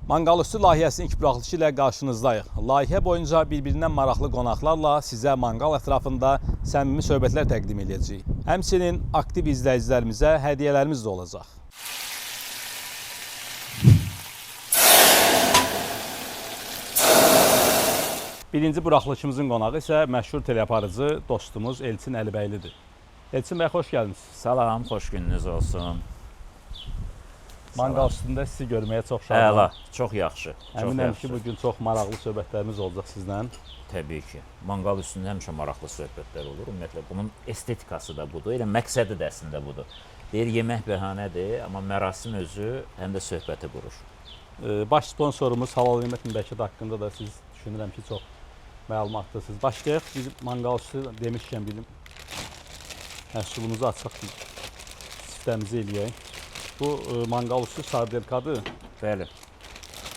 Manqal Üstü layihəsinin ilk buraxılışı ilə qarşınızdayıq. Layihə boyunca bir-birindən maraqlı qonaqlarla sizə manqal ətrafında səmimi söhbətlər təqdim edəcəyik. Həmçinin aktiv izləyicilərimizə hədiyyələrimiz də olacaq. Birinci buraxılışımızın qonağı isə məşhur teleaparıcı dostumuz Elçin Əlibəylidir. Elçin bəy, xoş gəldiniz. Salam, xoş gününüz olsun. Manqal üstündə sizi görməyə çox şadam. Əla, çox yaxşı. Əminəm ki, bugün çox maraqlı söhbətlərimiz olacaq sizlə. Təbii ki. Manqal üstündə həmişə maraqlı söhbətlər olur. Ümumiyyətlə, bunun estetikası da budur. Elə məqsədi də əslində budur. Deyir, yemək bəhanədir, amma mərasim özü həm də söhbəti qurur. Baş sponsorumuz Halal Nimet Məmləkəti haqqında da siz düşünürəm ki, çox məlumatlırsınız. Başlayaq, biz manqal üstü demişkən bizim məhsulumuzu açaq, siftəmizi eləyək. Bu manqal üstü sardelkadır. Bəli.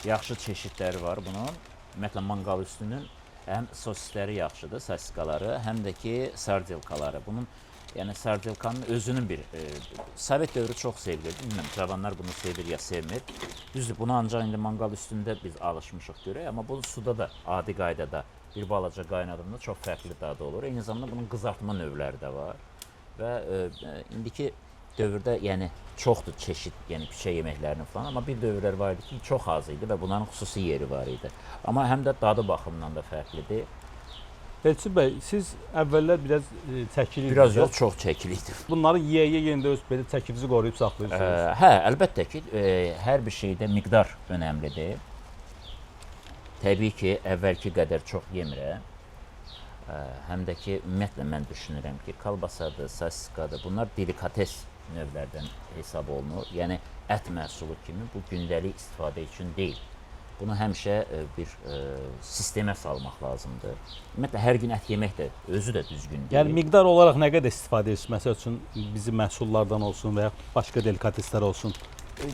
Yaxşı çeşidləri var bunun. Ümumiyyətlə, manqal üstünün həm sosisləri yaxşıdır, sosisikaları, həm də ki, sardelkaları. Bunun, yəni sardelkanın özünün bir Sovet dövrü çox sevilir. Bilməm, cavanlar bunu sevir ya sevmir. Düzdür, bunu ancaq indi manqal üstündə biz alışmışıq görək, amma bu suda da adi qaydada bir balaca qaynadığında çox fərqli dadı olur. Eyni zamanda bunun qızartma növləri də var. Və indiki dövrdə yəni çoxdur çeşid, yəni küçə yeməklərinin falan, amma bir dövrlər var idi ki, çox az idi və bunların xüsusi yeri var idi. Amma həm də dadı baxımından da fərqlidir. Elçin bəy, siz əvvəllər biraz çəkiliydiniz. Biraz yox, çox çəkiliydi. Bunları yeyə yerində öz belə çəkinizi qoruyub saxlayırsınız. Hə, əlbəttə ki, hər bir şeydə miqdar önəmlidir. Təbii ki, əvvəlki qədər çox yemirəm. Həm də ki, ümumiyyətlə mən düşünürəm ki, kalbasadır, sosisikadır, bunlar delikates növlərdən hesab olunur. Yəni, ət məhsulu kimi bu gündəlik istifadə üçün deyil. Bunu həmişə bir sistemə salmaq lazımdır. Ümumiyyətlə, hər gün ət yemək də özü də düzgün deyil. Yəni, miqdar olaraq nə qədər istifadə edirsiniz? Məsəl üçün, bizim məhsullardan olsun və ya başqa delikateslər olsun.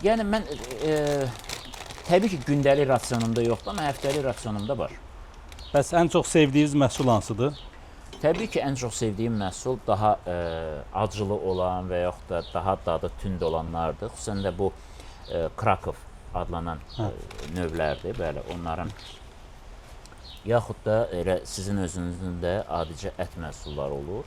Yəni, mən təbii ki, gündəlik rasionumda yoxdur, amma həftəlik rasionumda var. Bəs ən çox sevdiyiniz məhsul hansıdır? Təbii ki, ən çox sevdiyim məhsul daha acılı olan və yaxud da daha dadı tünd olanlardır. Xüsusən də bu Krakow adlanan növlərdir, bəli, onların. Yaxud da elə sizin özünüzün də adicə ət məhsulları olur,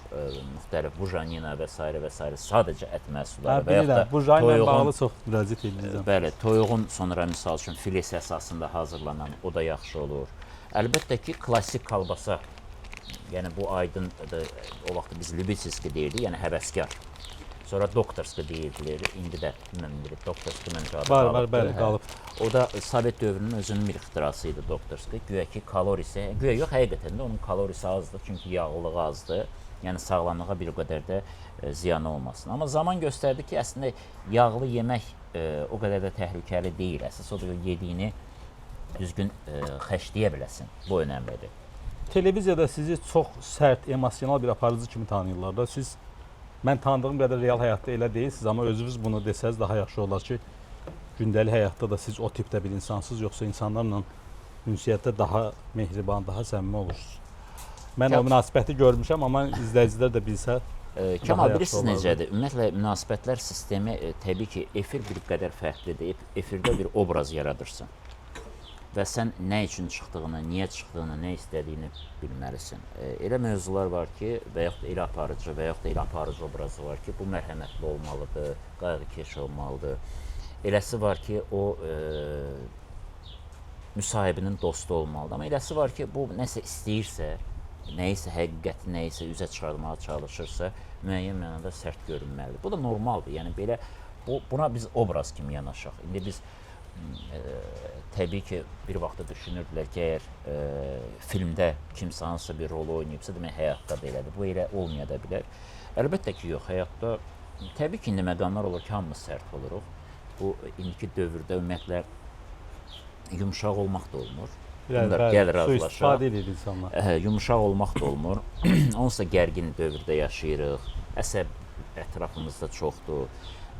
müxtəlif bujanina və s. və s. sadəcə ət məhsulları və yaxud da bujanina ilə bağlı çox müraciət edirəm. Bəli, toyuğun sonra misal üçün files əsasında hazırlanan o da yaxşı olur. Əlbəttə ki, klassik kalbasa, yəni bu aydındır, o vaxt biz Lübitski deyirdik, yəni həvəskar. Sonra doktorski deyirdilər, indi də doktorski məncə adı qalıbdır. Var, bəli, qalıb. O da Sovet dövrünün özünün bir ixtirası idi doktorski. Güya ki, kalorisi, güya yox, həqiqətən də onun kalorisi azdır, çünki yağlılığı azdır. Yəni sağlamlığa bir qədər də ziyanı olmasın. Amma zaman göstərdi ki, əslində yağlı yemək o qədər də təhlükəli deyil. Əsas odur ki, yediyini düzgün xəşləyə biləsin. Bu önəmlidir. Televiziyada sizi çox sərt, emosional bir aparıcı kimi tanıyırlar da. Siz, mən tanıdığım qədər real həyatda elə deyilsiniz, amma özünüz bunu desəz daha yaxşı olar ki, gündəlik həyatda da siz o tipdə bir insansınız, yoxsa insanlarla ünsiyyətdə daha mehriban, daha səmimi olursunuz. Mən o münasibəti görmüşəm, amma izləyicilər də bilsə Kəmal, bilirsiniz necədir? Ümumiyyətlə, münasibətlər sistemi təbii ki, efir bir qədər fərqlidir. Efirdə bir obraz yaradırsan. Və sən nə üçün çıxdığını, niyə çıxdığını, nə istədiyini bilməlisin. Elə mövzular var ki, və yaxud da elə aparıcı, və yaxud da elə aparıcı obrazı var ki, bu mərhəmətli olmalıdır, qayğıkeş olmalıdır. Eləsi var ki, o müsahibinin dostu olmalıdır. Amma eləsi var ki, bu nəsə istəyirsə, nəyisə həqiqəti, nəyisə üzə çıxartmağa çalışırsa, müəyyən mənada sərt görünməlidir. Bu da normaldır. Yəni, belə, buna biz obraz kimi yanaşaq. İndi biz təbii ki, bir vaxtda düşünürdülər ki, əgər filmdə kimsə hansısa bir rolu oynayıbsa, demək, həyatda da elədir. Bu elə olmaya da bilər. Əlbəttə ki, yox, həyatda təbii ki, indi məqamlar olur ki, hamımız sərt oluruq. Bu, indiki dövrdə ümumiyyətlə yumuşaq olmaq da olmur. Su-istifadə edir insanlar. Yumuşaq olmaq da olmur. Onsuz da gərgin dövrdə yaşayırıq. Əsəb ətrafımızda çoxdur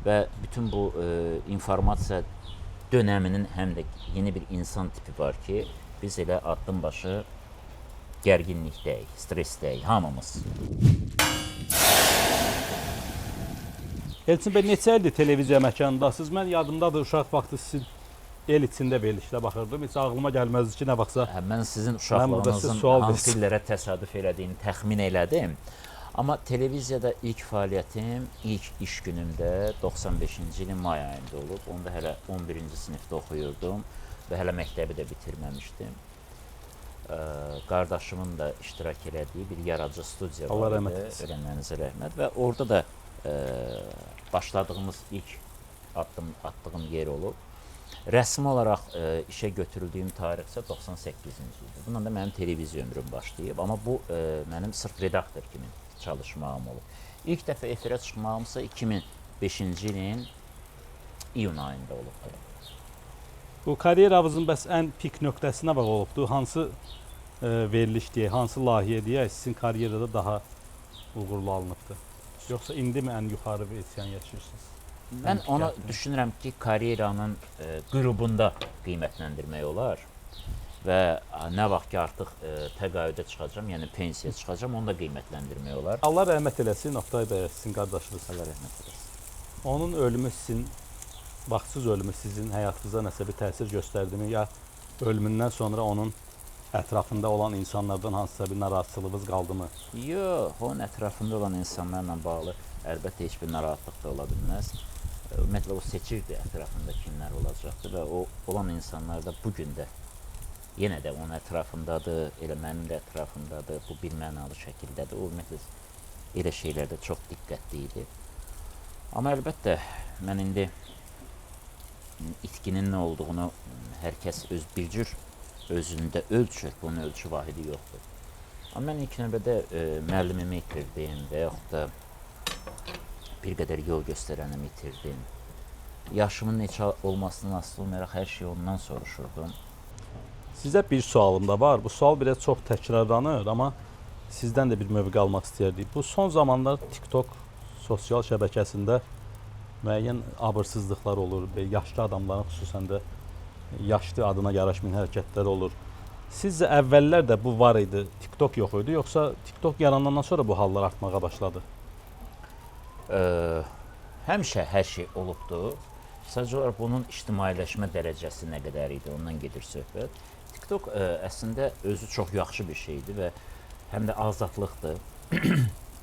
və bütün bu informasiya dönəminin həm də yeni bir insan tipi var ki, biz elə addım başı gərginlikdəyik, stressdəyik, hamımız. Elçin bəy, neçə ildir televiziya məkanındasınız? Mən yadımdadır, uşaq vaxtı sizin el içində verilişlə baxırdım. Heç ağlıma gəlməzdi ki, nə vaxtsa Mən sizin burada sizə uşaqlığınızın sual hansı versin. illərə təsadüf elədiyini təxmin elədim. Amma televiziyada ilk fəaliyyətim, ilk iş günümdə 95-ci ilin may ayında olub. Onda hələ 11-ci sinifdə oxuyurdum və hələ məktəbi də bitirməmişdim. Qardaşımın da iştirak elədiyi bir yaradıcı studiya Allah var rəhmət idi. etsin. Ölənlərinizə rəhmət. Və orada da başladığımız ilk attığım yer olub. Rəsmi olaraq işə götürüldüyüm tarix isə 98-ci ildir. Bundan da mənim televiziya ömrüm başlayıb. Amma bu mənim sırf redaktor kimi çalışmağım olub. İlk dəfə efirə çıxmağımsa 2005-ci ilin iyun ayında olubdur. Bu karyeranızın bəs ən pik nöqtəsi nə vaxt olubdu? Hansı veriliş deyək, hansı layihə deyək, sizin karyerada daha uğurlu alınıbdı? Yoxsa indimi ən yuxarı versiyan yaşayırsınız? Mən onu düşünürəm ki, karyeranın qürubunda qiymətləndirmək olar və nə vaxt ki artıq təqaüdə çıxacam, yəni pensiya çıxacam, onu da qiymətləndirmək olar. Allah rəhmət eləsin, Oqtay bəy, sizin qardaşınız. Allah rəhmət eləsin. Onun ölümü sizin, vaxtsız ölümü sizin həyatınıza nəsə bir təsir göstərdimi? Ya ölümündən sonra onun ətrafında olan insanlardan hansısa bir narahatçılığınız qaldımı? Yox, onun ətrafında olan insanlarla bağlı əlbəttə heç bir narahatlıq da ola bilməz. Ümumiyyətlə, o seçirdi ətrafında kimlər olacaqdı və o olan insanlar da bugün də yenə də onun ətrafındadır, elə mənim də ətrafındadır, bu bir mənalı şəkildədir. O, ümumiyyətlə, elə şeylərdə çox diqqətli idi. Amma əlbəttə, mən indi itkinin nə olduğunu hər kəs bir cür özündə ölçür, bunun ölçü vahidi yoxdur. Amma mən ilk növbədə müəllimimi itirdim və yaxud da bir qədər yol göstərənimi itirdim. Yaşımın neçə olmasından asılı olaraq hər şeyi ondan soruşurdum. Sizə bir sualım da var. Bu sual biraz çox təkrarlanır, amma sizdən də bir mövqe almaq istəyirdik. Bu son zamanlar TikTok sosial şəbəkəsində müəyyən abırsızlıqlar olur və yaşlı adamların xüsusən də yaşlı adına yaraşmayan hərəkətlər olur. Sizcə əvvəllər də bu var idi, TikTok yox idi, yoxsa TikTok yaranandan sonra bu hallar artmağa başladı? Həmişə hər şey olubdur. Sadəcə olaraq bunun ictimailəşmə dərəcəsi nə qədər idi, ondan gedir söhbət. TikTok əslində özü çox yaxşı bir şeydir və həm də azadlıqdır.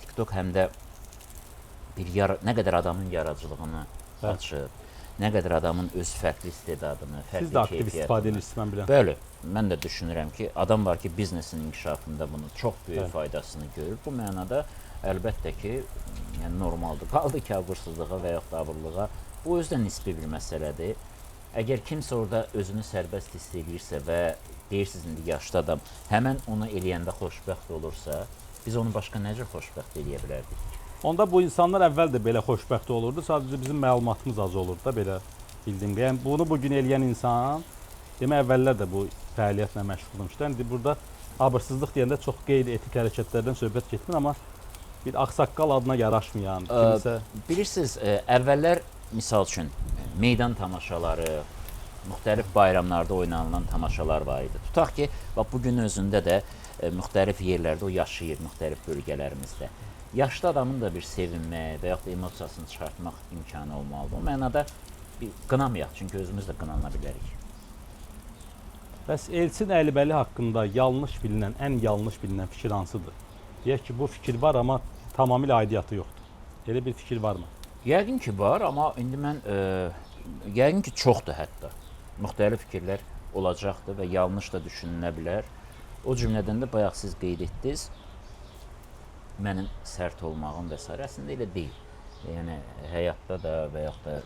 TikTok həm də nə qədər adamın yaradıcılığını açır, nə qədər adamın öz fərqli istedadını, fərqli Siz də aktiv keyfiyyətini. istifadə edirsiniz, mən bilirəm. Bəli, mən də düşünürəm ki, adam var ki, biznesin inkişafında bunun çox böyük faydasını görür. Bu mənada əlbəttə ki, yəni normaldır. Qaldı ki, abırsızlığa və yaxud da abırlığa, bu özü də nisbi bir məsələdir. Əgər kimsə orada özünü sərbəst hiss edirsə və deyirsiniz indi yaşlı adam, həmən onu eləyəndə xoşbəxt olursa, biz onu başqa necə xoşbəxt eləyə bilərdik? Onda bu insanlar əvvəl də belə xoşbəxt olurdu, sadəcə bizim məlumatımız az olurdu da belə bildiyim. Yəni bunu bu gün eləyən insan, demək əvvəllər də bu fəaliyyətlə məşğul olmuşlar. İndi burada abırsızlıq deyəndə çox qeyri-etik hərəkətlərdən söhbət getmir, amma bir ağsaqqal adına yaraşmayan kimisə... Bilirsiniz, əvvəllər misal üçün meydan tamaşaları, müxtəlif bayramlarda oynanılan tamaşalar var idi. Tutaq ki, bu gün özündə də müxtəlif yerlərdə o yaşayır, müxtəlif bölgələrimizdə. Yaşlı adamın da bir sevinmək və yaxud da emosiyasını çıxartmaq imkanı olmalıdır. O mənada qınamayaq, çünki özümüz də qınana bilərik. Bəs Elçin Əlibəli haqqında ən yanlış bilinən fikir hansıdır? Deyək ki, bu fikir var, amma tamamilə aidiyyatı yoxdur. Elə bir fikir varmı? Yəqin ki, var, amma indi mən, yəqin ki, çoxdur hətta. Müxtəlif fikirlər olacaqdır və yanlış da düşünülə bilər. O cümlədən də bayaq siz qeyd etdiniz, mənim sərt olmağım və s. əslində elə deyil. Yəni, həyatda da və yaxud da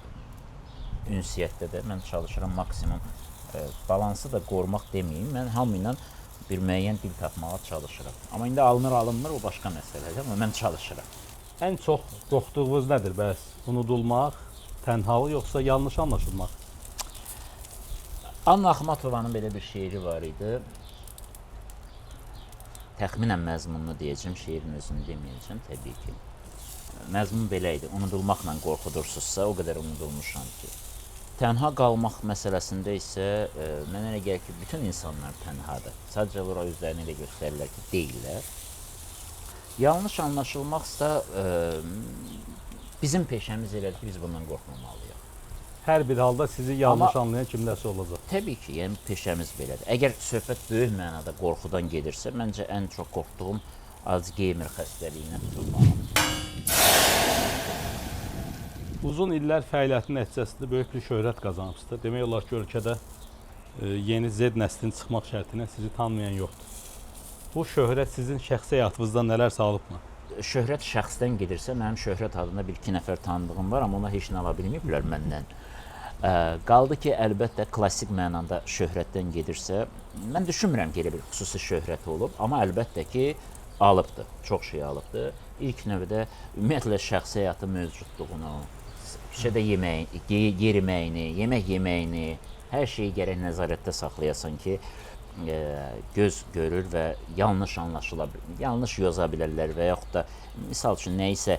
ünsiyyətdə də mən çalışıram maksimum balansı da qorumaq deməyim. Mən hamı ilə bir müəyyən dil tapmağa çalışıram. Amma indi alınır, o başqa məsələdir, amma mən çalışıram. Ən çox qorxduğunuz nədir bəs? Unudulmaq, tənhalı, yoxsa yanlış anlaşılmaq? Anna Axmatovanın belə bir şeiri var idi. Təxminən məzmununu deyəcəm, şeirin özünü deməyəcəm təbii ki. Məzmun belə idi, unudulmaqla qorxudursunuzsa, o qədər unudulmuşam ki. Tənha qalmaq məsələsində isə mənə elə gəlir ki, bütün insanlar tənhadır. Sadəcə olaraq özlərini elə göstərirlər ki, deyirlər. Yanlış anlaşılmaqsa bizim peşəmiz elədir ki, biz bundan qorxmamalıyıq. Hər bir halda sizi yanlış Amma- anlayan kimlərsə olacaq. Təbii ki, yəni peşəmiz belədir. Əgər söhbət böyük mənada qorxudan gedirsə, məncə ən çox qorxduğum Alzheimer xəstəliyinə tutulmağım. Uzun illər fəaliyyətin nəticəsində böyük bir şöhrət qazanmışsınız. Demək olar ki, ölkədə yeni Z nəslinin çıxmaq şərtinə sizi tanımayan yoxdur. Bu şöhrət sizin şəxsi həyatınızda nələr salıbmı? Şöhrət şəxsdən gedirsə, mənim şöhrət adında bir iki nəfər tanıdığım var, amma ona heç nə ala bilməyiblər məndən. Qaldı ki, əlbəttə klassik mənada şöhrətdən gedirsə, mən düşünmürəm ki, elə bir xüsusi şöhrət olub, amma əlbəttə ki, alıbdır, çox şey alıbdır. İlk növbədə ümumiyyətlə şəxsi həyatı mövcudluğunu, küçədə yeriməyini, yemək yeməyini, hər şeyi gərək nəzarətdə saxlayasan ki, göz görür və yanlış anlaşıla bilər, yanlış yoza bilərlər və yaxud da misal üçün nə isə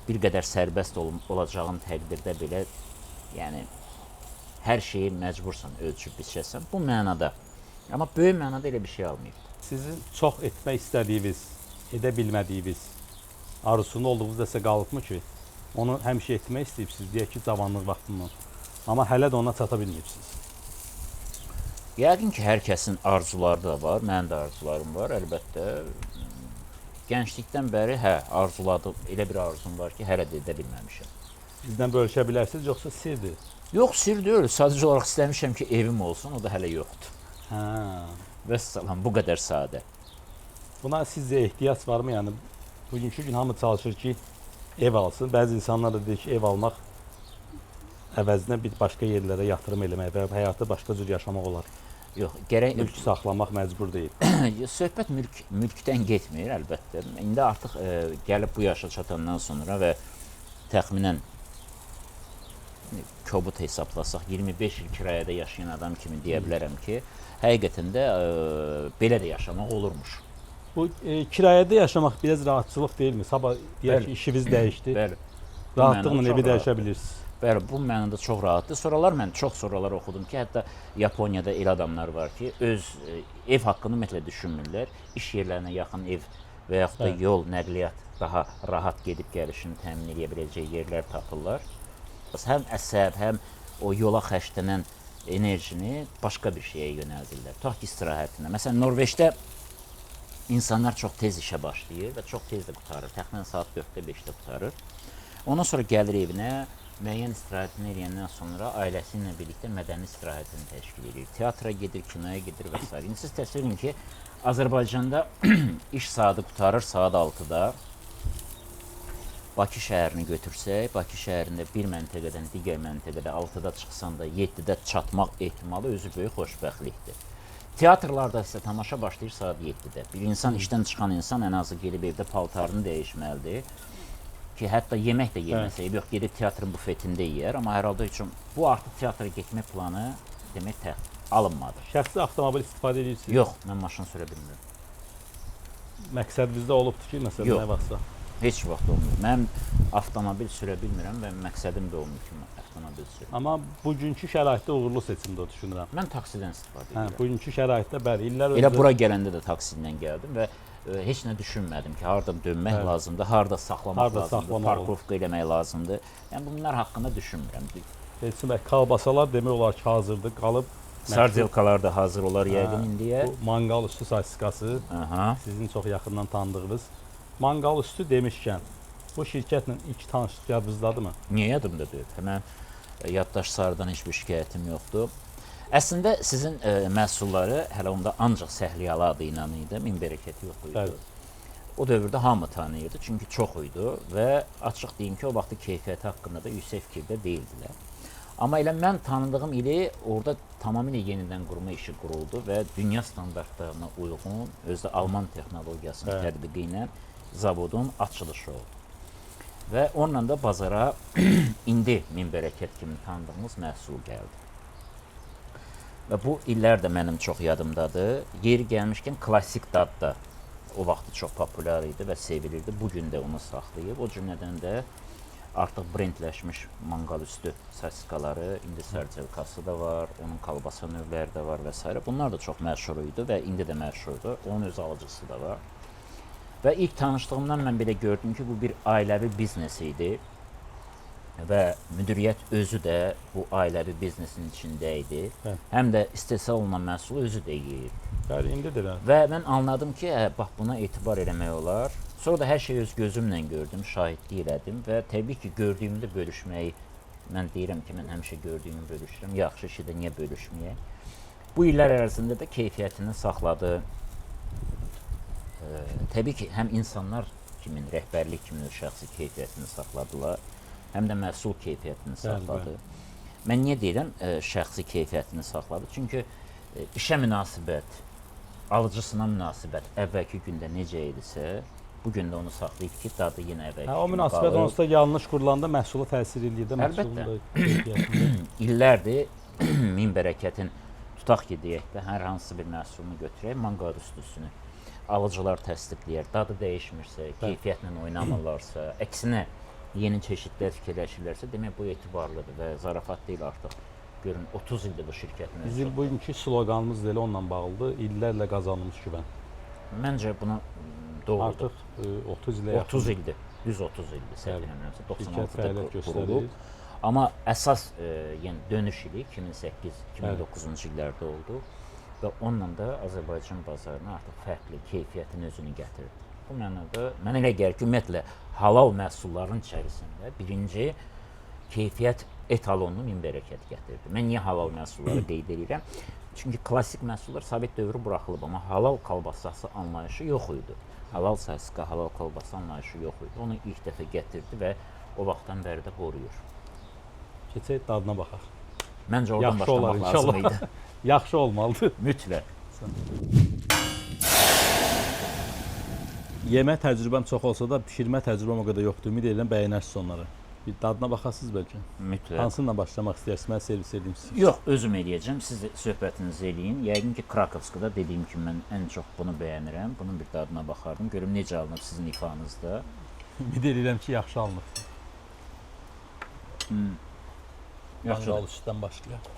bir qədər sərbəst olacağın təqdirdə belə, yəni hər şeyi məcbursan ölçüb biçəsən bu mənada. Amma böyük mənada elə bir şey almayıb. Sizin çox etmək istədiyiniz, edə bilmədiyiniz, arzusunda olduğunuz nəsə qalıbmı ki, onu həmişə etmək istəyibsiniz, deyək ki, cavanlıq vaxtından. Amma hələ də ona çata bilməyibsiniz. Yəqin ki, hər kəsin arzuları da var, mənim də arzularım var, əlbəttə. Gənclikdən bəri arzuladım, elə bir arzum var ki, hələ də edə bilməmişəm. Bizdən bölüşə bilərsiniz, yoxsa sirdir? Yox, sir deyil, sadəcə olaraq istəmişəm ki, evim olsun, o da hələ yoxdur. Hə. Vəssalam, bu qədər sadə. Buna sizcə ehtiyac varmı? Yəni bugünkü gün hamı çalışır ki, ev alsın. Bəzi insanlar da deyir ki, ev almaq əvəzinə bir başqa yerlərə yatırım eləmək və həyatı başqa cür yaşamaq olar. Yox, gərək Mülk saxlamaq məcbur deyil. söhbət mülkdən getmir, əlbəttə. İndi artıq gəlib bu yaşa çatandan sonra və təxminən kobud hesablasaq 25 il kirayədə yaşayan adam kimi deyə bilərəm ki, həqiqətən də belə də yaşamaq olurmuş. Bu kirayədə yaşamaq biraz rahatçılıq deyilmi? Sabah deyək ki, işiniz dəyişdi. Bəli. Rahatlıqla evi dəyişə bilirsiniz. Bəli, bu mənada çox rahatdır. Sonralar mən çox sonralar oxudum ki, hətta Yaponiyada elə adamlar var ki, öz ev haqqını ümumiyyətlə düşünmürlər. İş yerlərinə yaxın ev və yaxud da yol, nəqliyyat daha rahat gedib gəlişini təmin edə biləcəyi yerlər tapırlar. Həm əsəb, həm o yola xərclənən enerjini başqa bir şeyə yönəldirlər. Tutaq ki, istirahətinə. Məsələn, Norveçdə insanlar çox tez işə başlayır və çox tez də qurtarır. Təxminən saat 4-də 5-də qurtarır. Ondan sonra gəlir evinə, müəyyən istirahətini eləyəndən sonra ailəsi ilə birlikdə mədəni istirahətini təşkil edir. Teatra gedir, kinoya gedir və s. İndi siz təsəvvür edin ki, Azərbaycanda iş saatı qurtarır saat 6-da. Bakı şəhərini götürsək, Bakı şəhərində bir məntəqədən digər məntəqədə 6-da çıxsan da 7-də çatmaq ehtimalı özü böyük xoşbəxtlikdir. Teatrlarda isə tamaşa başlayır saat 7-də. Bir insan işdən çıxan insan ən azı gelib evdə paltarını dəyişməlidir. Ki, hətta yemək də yeməsə, yox, gedib teatrın bufetində yeyər, amma hər halda üçün bu artıq teatra getmək planı demək alınmadı. Şəxsi avtomobil istifadə edirsiniz? Yox, mən maşın sürə bilmirəm. Məqsədinizdə olubdur ki, məsələn, Yox. nə vaxtsa? Heç vaxt olmuyor. Mən avtomobil sürə bilmirəm və məqsədim də olmuyor ki, avtomobil sürəm. Amma bugünkü şəraitdə uğurlu seçimdir, düşünürəm. Mən taksidən istifadə Hə, edirəm. bugünkü şəraitdə bəli, illər Elə bura gələndə də taksidən gəldim və heç nə düşünmədim ki, harda dönmək lazımdır, harda saxlamaq lazımdır, parkovka eləmək lazımdır. Yəni bunlar haqqında düşünmürəm. Elçin bəy, kalbasalar demək olar ki, hazırdır, qalıb. Sardelkalar da hazır olar yəqin indiyə. Bu manqal üstü sosiskası, sizin çox yaxından tanıdığınız. Manqal üstü demişkən, bu şirkətlə ilk tanışlıq yadınızdadırmı? Niyə yadımda deyil? Mən yaddaş sarıdan heç bir şikayətim yoxdur. Əslində sizin məhsulları hələ onda ancaq Səhliyalı adı ilə idi, min bərəkəti yox idi. Bəli. O dövrdə hamı tanıyırdı, çünki çox idi və açıq deyim ki, o vaxtı keyfiyyəti haqqında da yüksək fikirdə deyildilər. Amma elə mən tanıdığım ili orada tamamilə yenidən qurma işi quruldu və dünya standartlarına uyğun, özdə Alman texnologiyasının tətbiqi ilə zavodun açılışı oldu. Və onunla da bazara indi min bərəkət kimi tanıdığımız məhsul gəldi. Və bu illər də mənim çox yadımdadır. Yeri gəlmişkən klassik dad da o vaxtı çox populyar idi və sevilirdi. Bugün də onu saxlayıb. O cümlədən də artıq brendləşmiş manqal üstü sosisikaları, indi sardelkası da var, onun kalbasa növləri də var və s. Bunlar da çox məşhur idi və indi də məşhurdur. Onun öz alıcısı da var. Və ilk tanışdığımdan mən belə gördüm ki, bu bir ailəvi biznes idi. və müdiriyyət özü də bu ailəvi biznesin içində idi. Hə. Həm də istehsal olunan məhsulu özü də yeyir. Bəli, indi də elə. Və mən anladım ki, bax buna etibar eləmək olar. Sonra da hər şeyi öz gözümlə gördüm, şahidlik elədim və təbii ki, gördüyümü də bölüşməyi mən deyirəm ki, mən həmişə gördüyümü bölüşürəm. Yaxşı işi də niyə bölüşməyək? Bu illər ərzində də keyfiyyətini saxladı. Təbii ki, həm insanlar kimin, rəhbərlik kimin şəxsi keyfiyyətini saxladılar, həm də məhsul keyfiyyətini saxladı. Mən niyə deyirəm şəxsi keyfiyyətini saxladı? Çünki işə münasibət, alıcısına münasibət əvvəlki gündə necə idisə, bu gün də onu saxlayıb ki, dadı yenə əvvəlki O münasibət onsuz da yanlış qurulanda məhsula təsir eləyir də məhsulun da keyfiyyətinə. İllərdir min bərəkətin tutaq ki, deyək də hər hansı bir məhsulunu götürək, manqar üstüsünü alıcılar təsdiqləyər, dadı dəyişmirsə, keyfiyyətlə oynamırlarsa, əksinə yeni çeşidlər fikirləşirlərsə, demək bu etibarlıdır və zarafat deyil artıq. Görün 30 ildir bu şirkətin. Bizim bugünkü sloqanımız da elə onunla bağlıdır. İllərlə qazanılmış güvən. Məncə buna doğrudur. Artıq 30 ilə yaxın. 30 ildir. Düz 30 ildir. Səhv eləmirəmsə 96-da göstərir. Amma əsas yəni dönüş ili 2008-2009-cu illərdə oldu və onunla da Azərbaycan bazarına artıq fərqli keyfiyyətin özünü gətirdi. Bu mənada mənə elə gəlir ki, ümumiyyətlə halal məhsulların içərisində birinci keyfiyyət etalonunu min bərəkət gətirdi. Mən niyə halal məhsulları qeyd edirəm? Çünki klassik məhsullar sovet dövrü buraxılıb, amma halal kolbasası anlayışı yox idi. Halal sasika, halal kolbasa anlayışı yox idi. Onu ilk dəfə gətirdi və o vaxtdan bəri də qoruyur. Keçək dadına baxaq. Məncə oradan Yaxşı olar başlamaq lazım inşallah. idi. Yaxşı olmalıdır. Mütləq. Yemək təcrübəm çox olsa da bişirmə təcrübəm o qədər yoxdur. Ümid edirəm bəyənərsiniz onları. Bir dadına baxasınız bəlkə. Mütləq. Hansınla başlamaq istəyirsiniz? Mən servis edeyim sizi. Yox, özüm eləyəcəm. Siz də söhbətinizi eləyin. Yəqin ki, Krakovskada dediyim kimi mən ən çox bunu bəyənirəm. Bunun bir dadına baxardım. Görüm necə alınıb sizin ifanızda. Ümid edirəm ki, yaxşı alınıb. Yaxşı. Manqal üstdən başlayaq.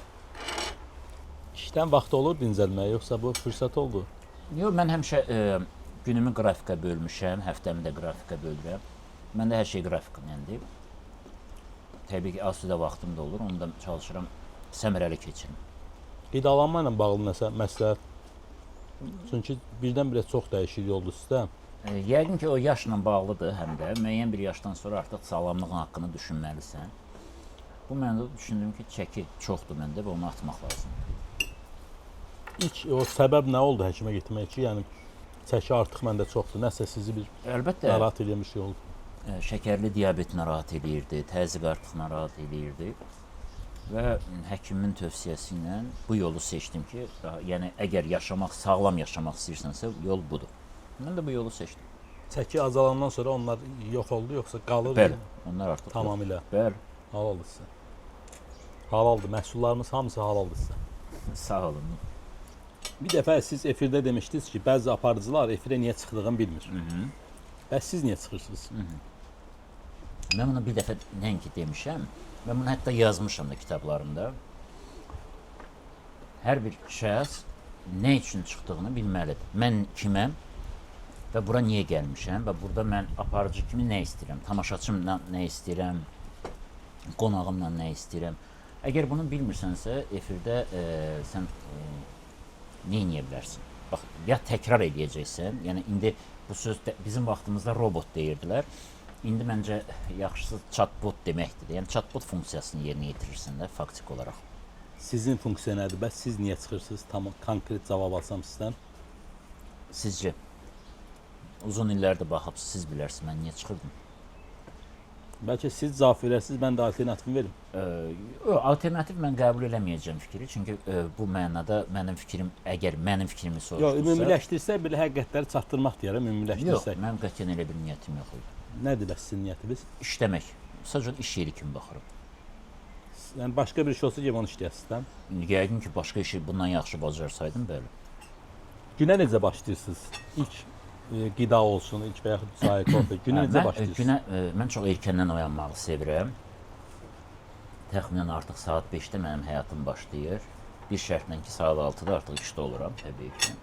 İşdən vaxt olur dincəlməyə, yoxsa bu fürsət oldu? Yox, mən həmişə günümü qrafika bölmüşəm, həftəmi də qrafika bölürəm. Məndə hər şey qrafikandır. Təbii ki, az südə vaxtım da olur, onu da çalışıram səmərəli keçirim. Qidalanma ilə bağlı nəsə məsləhət? Çünki birdən-birə çox dəyişiklik oldu sizdə. Yəqin ki, o yaşla bağlıdır həm də. Müəyyən bir yaşdan sonra artıq sağlamlığın haqqını düşünməlisən. Bu məndə düşündüm ki, çəki çoxdur məndə və onu atmaq lazımdır. İlk o səbəb nə oldu həkimə getmək ki, yəni çəki artıq məndə çoxdur. Nəsə sizi bir Əlbəttə, narahat edən bir şey oldu. şəkərli diabet narahat eləyirdi, təzyiq artıq narahat eləyirdi və həkimin tövsiyəsi ilə bu yolu seçdim ki, yəni əgər yaşamaq, sağlam yaşamaq istəyirsənsə, yol budur. Mən də bu yolu seçdim. Çəki azalandan sonra onlar yox oldu, yoxsa qalır? Bəli, onlar artıq Tamamilə. Bəli. Halaldır sizə. Halaldır. Məhsullarımız hamısı halaldır sizə. Sağ olun. Bir dəfə siz efirdə demişdiniz ki, bəzi aparıcılar efirə niyə çıxdığını bilmir. Bəs siz niyə çıxırsınız? Mən bunu bir dəfə nəinki demişəm, mən bunu hətta yazmışam da kitablarımda. Hər bir şəxs nə üçün çıxdığını bilməlidir. Mən kiməm və bura niyə gəlmişəm və burada mən aparıcı kimi nə istəyirəm, tamaşaçımla nə istəyirəm, qonağımla nə istəyirəm. Əgər bunu bilmirsənsə, efirdə sən nə edə bilərsən? Bax, ya təkrar edəcəksən, yəni indi bu söz bizim vaxtımızda robot deyirdilər. İndi məncə yaxşısı chatbot deməkdir. Yəni chatbot funksiyasını yerinə yetirirsən də faktik olaraq. Sizin funksiya nədir? Bəs siz niyə çıxırsınız? Tam konkret cavab alsam sizdən. Sizcə uzun illərdir baxıb siz bilərsiniz mən niyə çıxırdım? Bəlkə siz cavab verəsiniz, mən də alternativini verim. Alternativ mən qəbul eləməyəcəm fikri, çünki bu mənada mənim fikrim, əgər mənim fikrimi soruşursa... Yox, ümumiləşdirsək belə həqiqətləri çatdırmaq deyərəm, Yox, ümumiləşdirsək. mənim qətiyyən elə bir niyyətim yox idi. Nədir bəs sizin niyyətiniz? İşləmək, sadəcə iş yeri kimi baxırım. Yəni başqa bir iş olsa ki, onu işləyəsiniz. Yəqin ki, başqa işi bundan yaxşı bacarsaydım, bəli. Günə necə başlayırsınız? İlk qida olsun, ilk və yaxud sahib olsun. Günə necə başlayırsınız? Mən çox erkəndən oyanmağı sevirəm. Təxminən artıq saat 5-də mənim həyatım başlayır. Bir şərtlə ki, saat 6-da artıq işdə oluram, təbii ki.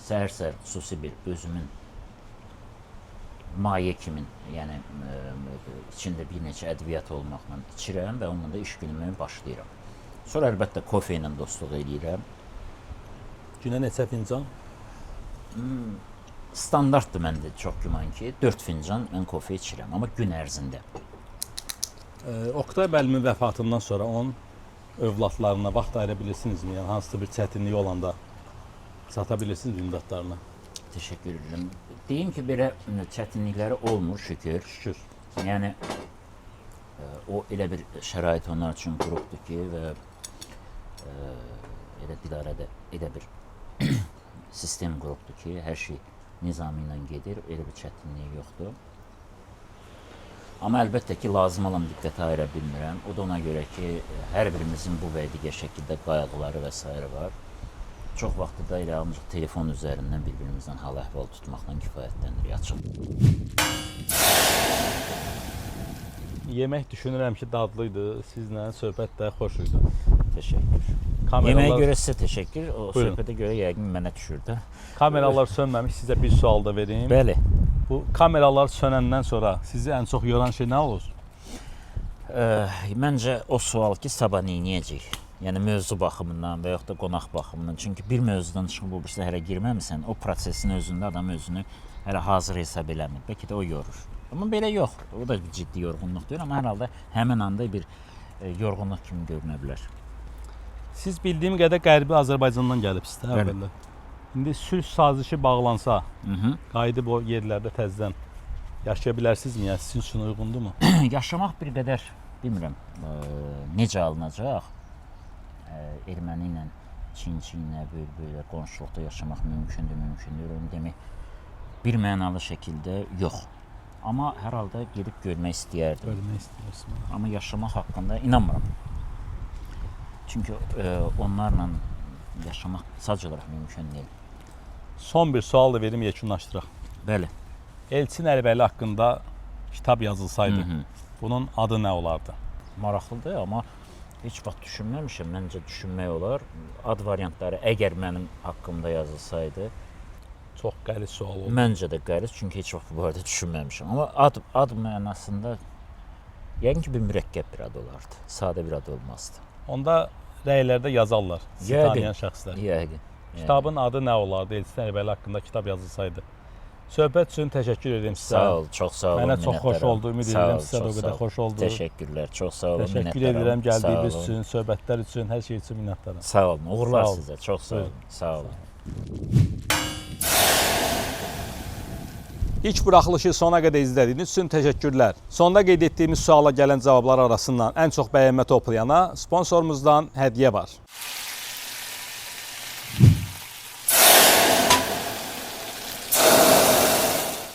Səhər-səhər xüsusi bir özümün maye kimi, yəni içində bir neçə ədviyyat olmaqla içirəm və onunla da iş günümü başlayıram. Sonra əlbəttə kofe ilə dostluq eləyirəm. Günə neçə fincan? Standartdır məndə çox güman ki, 4 fincan mən kofe içirəm, amma gün ərzində. Oktay müəllimin vəfatından sonra onun övladlarına vaxt ayıra bilirsinizmi? Yəni hansısa bir çətinliyi olanda çata bilirsiniz ümidvatlarına? Təşəkkür edirəm. Deyim ki, belə çətinlikləri olmur şükür. Şükür. Yəni o elə bir şərait onlar üçün qurubdur ki və elə Dilarədə elə bir sistem qurubdur ki, hər şey nizami ilə gedir, elə bir çətinliyi yoxdur. Amma əlbəttə ki, lazım olan diqqətə ayıra bilmirəm. O da ona görə ki, hər birimizin bu və digər şəkildə qayğıları və s. var. Çox vaxtı da elə ancaq telefon üzərindən bir-birimizdən hal-əhval tutmaqla kifayətlənir, yaçın. Yemək düşünürəm ki, dadlıydı. Sizlə söhbət də xoş idi. Təşəkkür. Yeməyə görə sizə təşəkkür. O söhbətə görə yəqin mənə düşür də. Kameralar sönməmiş, sizə bir sual da vereyim. Bəli. Bu kameralar sönəndən sonra sizi ən çox yoran şey nə olur? Məncə o sual ki, sabah neyniyəcəyik? Yəni mövzu baxımından və yaxud da qonaq baxımından. Çünki bir mövzudan çıxıb o birisi hələ girməmisən, o prosesin özündə adam özünü hələ hazır hesab eləmir. Bəlkə də o yorur. Amma belə yox. O da bir ciddi yorğunluq deyil, amma hər halda həmin anda bir yorğunluq kimi görünə bilər. Siz bildiyim qədər Qərbi Azərbaycandan gəlibsiniz də əvvəldə. İndi sülh sazişi bağlansa, qayıdıb o yerlərdə təzədən yaşaya bilərsinizmi? Yəni sizin üçün uyğundurmu? Yaşamaq bir qədər, bilmirəm, necə alınacaq? Erməni ilə, Çinçi ilə, böyle qonşuluqda yaşamaq mümkündür. Onu demək bir mənalı şəkildə yox. Amma hər halda gedib görmək istəyərdim. Görmək istəyirsən. Amma yaşamaq haqqında inanmıram. Çünki onlarla yaşamaq sadəcə olaraq mümkün deyil. Son bir sual da verim, yekunlaşdıraq. Bəli. Elçin Əlbəli haqqında kitab yazılsaydı, bunun adı nə olardı? Maraqlıdır, amma heç vaxt düşünməmişəm. Məncə düşünmək olar. Ad variantları əgər mənim haqqımda yazılsaydı, çox qəliz sual oldu. Məncə də qəliz, çünki heç vaxt bu barədə düşünməmişəm. Amma ad mənasında yəqin ki, bir mürəkkəb bir ad olardı. Sadə bir ad olmazdı. Onda rəylərdə yazarlar, sizi tanıyan şəxslər. Yəqin. Kitabın adı nə olardı? Elçin Əlbəli haqqında kitab yazılsaydı. Söhbət üçün təşəkkür edirəm sizə. Sağ ol, çox sağ olun. Mənə çox xoş oldu, ümid edirəm sizə də o qədər xoş oldu. Təşəkkürlər, çox sağ olun. Təşəkkür edirəm gəldiyiniz üçün, söhbətlər üçün, hər şey üçün minnətdaram. Sağ olun, uğurlar sizə, çox sağ olun. Sağ olun. İlk buraxılışı sona qədər izlədiyiniz üçün təşəkkürlər. Sonda qeyd etdiyimiz suala gələn cavablar arasından ən çox bəyənmə toplayana sponsorumuzdan hədiyyə var.